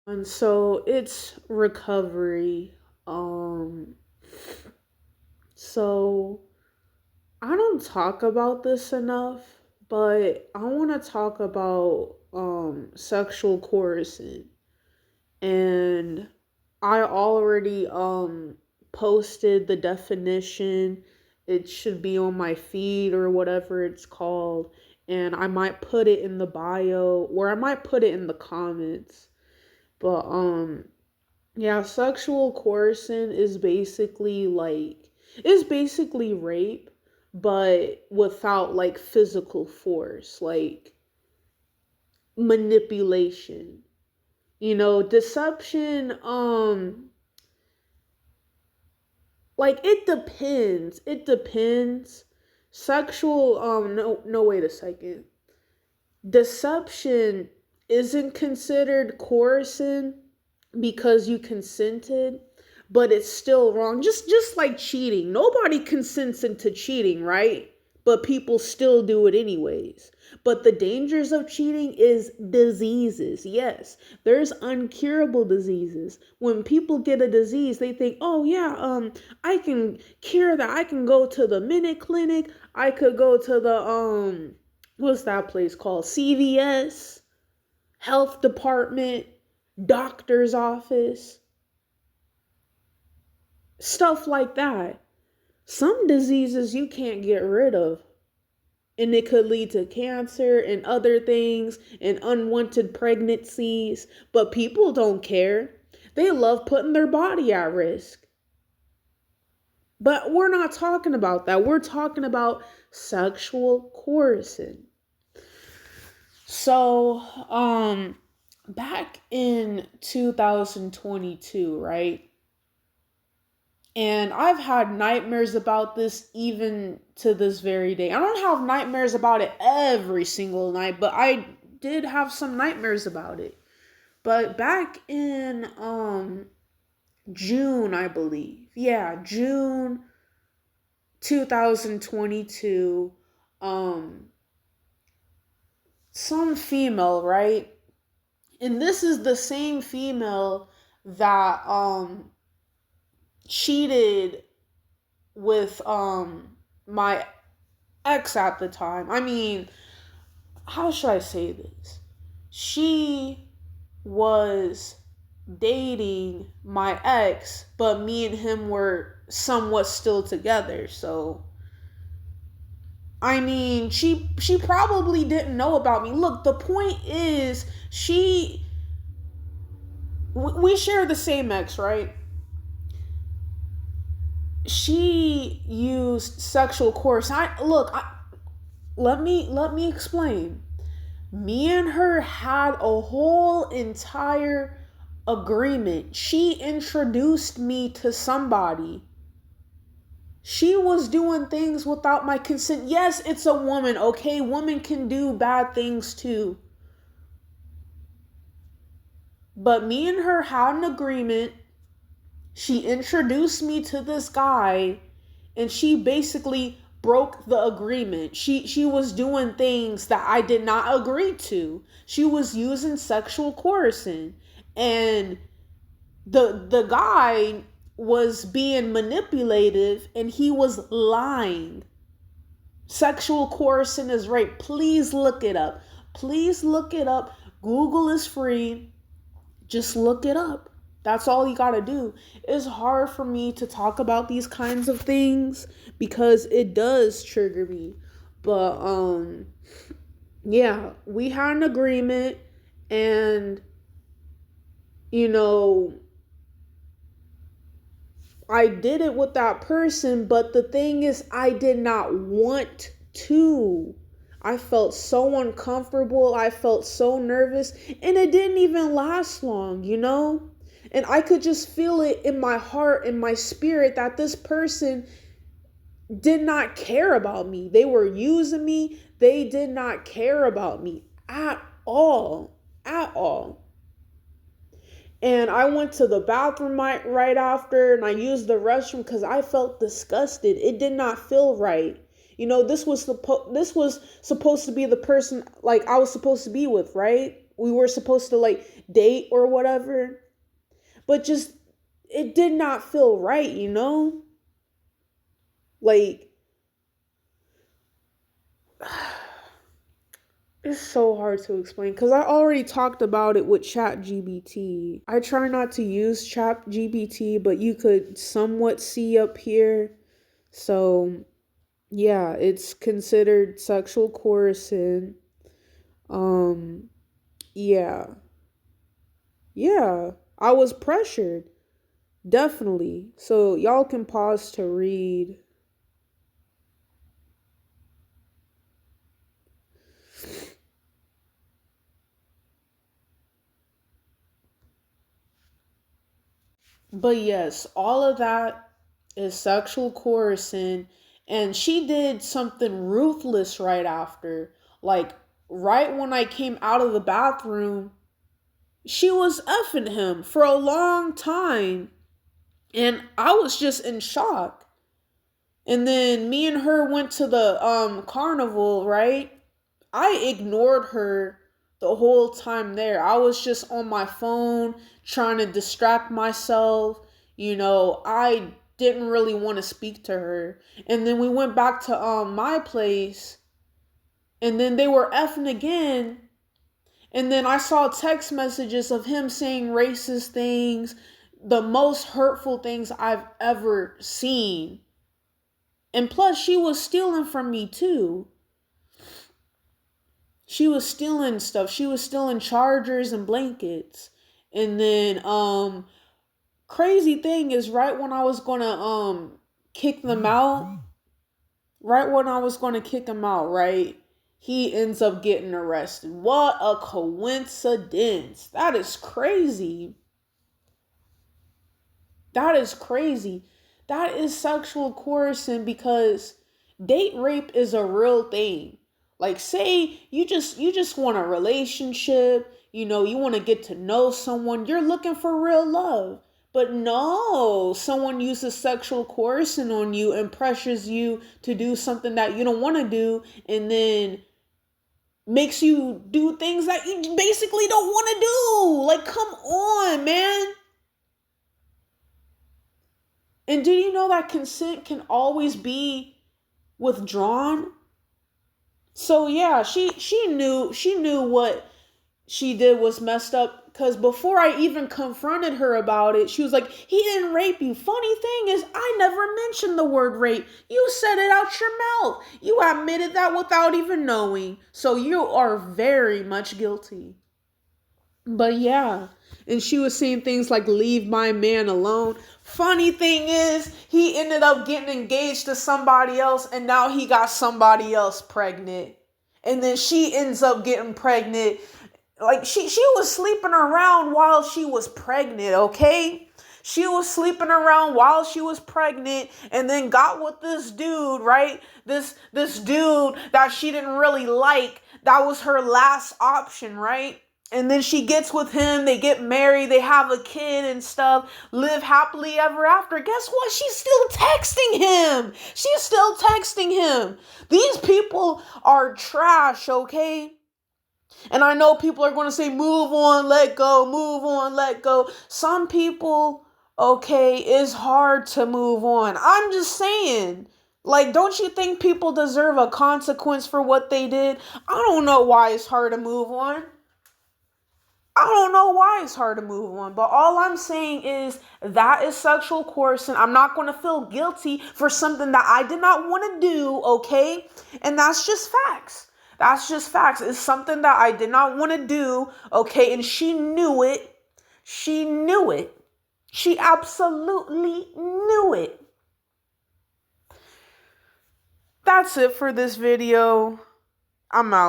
And so it's recovery. Um, so I don't talk about this enough, but I want to talk about sexual coercion. And I already posted the definition. It should be on my feed or whatever it's called, and I might put it in the bio or I might put it in the comments. But yeah, sexual coercion is basically rape, but without like physical force, like manipulation. Deception, like it depends. Sexual, no, wait a second. Deception isn't considered coercion because you consented, but it's still wrong. Just like cheating. Nobody consents into cheating, right? But people still do it anyways. But the dangers of cheating is diseases. Yes, there's uncurable diseases. When people get a disease, they think, "Oh yeah, I can cure that. I can go to the Minute Clinic. I could go to the what's that place called? CVS, health department, doctor's office, stuff like that." Some diseases you can't get rid of, and it could lead to cancer and other things and unwanted pregnancies, but people don't care. They love putting their body at risk. But we're not talking about that. We're talking about sexual coercion. So, back in 2022, right? And I've had nightmares about this even to this very day. I don't have nightmares about it every single night, but I did have some nightmares about it. But back in June, I believe. Yeah, June 2022, some female, right? And this is the same female that cheated with my ex at the time. I mean, how should I say this? She was dating my ex, but me and him were somewhat still together. So I mean, she probably didn't know about me. Look, the point is we share the same ex, right? She used sexual coercion. Let me explain. Me and her had a whole entire agreement. She introduced me to somebody. She was doing things without my consent. Yes, it's a woman, okay? Women can do bad things too. But me and her had an agreement. She introduced me to this guy, and she basically broke the agreement. She was doing things that I did not agree to. She was using sexual coercion, and the guy was being manipulative, and he was lying. Sexual coercion is rape. Please look it up. Please look it up. Google is free. Just look it up. That's all you gotta do. It's hard for me to talk about these kinds of things because it does trigger me. But yeah, we had an agreement, and you know, I did it with that person, but the thing is I did not want to. I felt so uncomfortable. I felt so nervous, and it didn't even last long. And I could just feel it in my heart, in my spirit, that this person did not care about me. They were using me. They did not care about me at all. At all. And I went to the bathroom right after, and I used the restroom because I felt disgusted. It did not feel right. This was supposed to be the person like I was supposed to be with, right? we were supposed to like date or whatever. But just it did not feel right, you know? Like it's so hard to explain because I already talked about it with ChatGPT. I try not to use ChatGPT, but you could somewhat see up here. So, yeah, it's considered sexual coercion. Um, yeah. Yeah, I was pressured. Definitely. So, y'all can pause to read. But yes, all of that is sexual coercion. And she did something ruthless right after. Like, right when I came out of the bathroom, she was effing him for a long time. And I was just in shock. And then me and her went to the carnival, right? I ignored her the whole time there. I was just on my phone trying to distract myself. I didn't really want to speak to her. And then we went back to my place and then they were effing again. And then I saw text messages of him saying racist things, the most hurtful things I've ever seen. And plus she was stealing from me too. She was stealing stuff. She was stealing chargers and blankets. And then crazy thing is right when I was going to kick them out, right when I was going to kick him out, right? He ends up getting arrested. What a coincidence. That is crazy. That is crazy. That is sexual coercion because date rape is a real thing. Like say you just want a relationship, you want to get to know someone, you're looking for real love. But no, someone uses sexual coercion on you and pressures you to do something that you don't want to do and then makes you do things that you basically don't want to do. Like come on, man. And do you know that consent can always be withdrawn? So yeah, she knew what she did was messed up because before I even confronted her about it, she was like, "He didn't rape you." Funny thing is, I never mentioned the word rape. You said it out your mouth. You admitted that without even knowing. So you are very much guilty. But yeah, and she was saying things like leave my man alone. Funny thing is, he ended up getting engaged to somebody else and now he got somebody else pregnant. And then she ends up getting pregnant. Like she was sleeping around while she was pregnant, okay? She was sleeping around while she was pregnant and then got with this dude, right? This dude that she didn't really like. That was her last option, right? And then she gets with him, they get married, they have a kid and stuff, live happily ever after. Guess what? She's still texting him. She's still texting him. These people are trash, okay? And I know people are going to say, move on, let go, move on, let go. Some people, okay, it's hard to move on. I'm just saying. Like, don't you think people deserve a consequence for what they did? I don't know why it's hard to move on. I don't know why it's hard to move on, but all I'm saying is that is sexual coercion. I'm not going to feel guilty for something that I did not want to do, okay? And that's just facts. That's just facts. It's something that I did not want to do, okay? And she knew it. She knew it. She absolutely knew it. That's it for this video. I'm out.